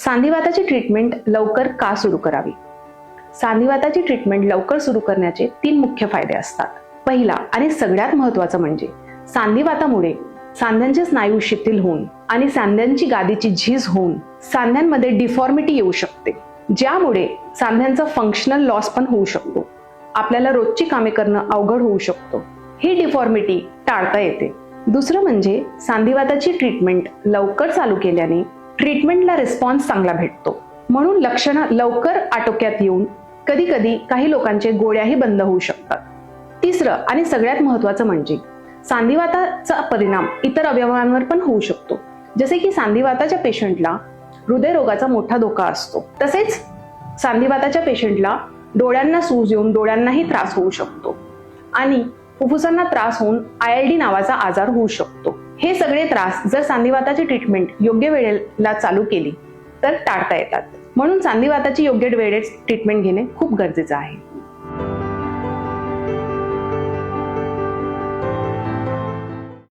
सांधिवाताची treatment लवकर का सुरू करावी? सांधिवाताची ट्रीटमेंट लवकर सुरू करण्याचे 3 मुख्य फायदे असतात. पहिला आणि सगळ्यात महत्त्वाचं म्हणजे सांधिवातामुळे सांध्यांचे स्नायू शिथिल होऊन आणि सांध्यांची गादीची झीज होऊन सांध्यांमध्ये डिफॉर्मिटी येऊ शकते, ज्यामुळे सांध्यांचा फंक्शनल लॉस पण होऊ शकतो. आपल्याला रोजची कामे करणं अवघड होऊ शकतो. ही डिफॉर्मिटी टाळता येते. दुसरं म्हणजे सांधिवाताची ट्रीटमेंट लवकर चालू केल्याने ट्रीटमेंटला रिस्पॉन्स चांगला भेटतो, म्हणून लक्षणं लवकर आटोक्यात येऊन कधी कधी काही लोकांचे गोळ्याही बंद होऊ शकतात. तिसरं आणि सगळ्यात महत्त्वाचं म्हणजे सांधिवाताचा परिणाम इतर अवयवांवर पण होऊ शकतो. जसे की सांधिवाताच्या पेशंटला हृदयरोगाचा मोठा धोका असतो, तसेच सांधिवाताच्या पेशंटला डोळ्यांना सूज येऊन डोळ्यांनाही त्रास होऊ शकतो आणि फुफ्फुसांना त्रास होऊन ILD नावाचा आजार होऊ शकतो. हे सगळे त्रास जर सांधिवाताची ट्रीटमेंट योग्य वेळेला चालू केली तर टाळता येतात. म्हणून सांधिवाताची योग्य वेळेत ट्रीटमेंट घेणे खूप गरजेचं आहे.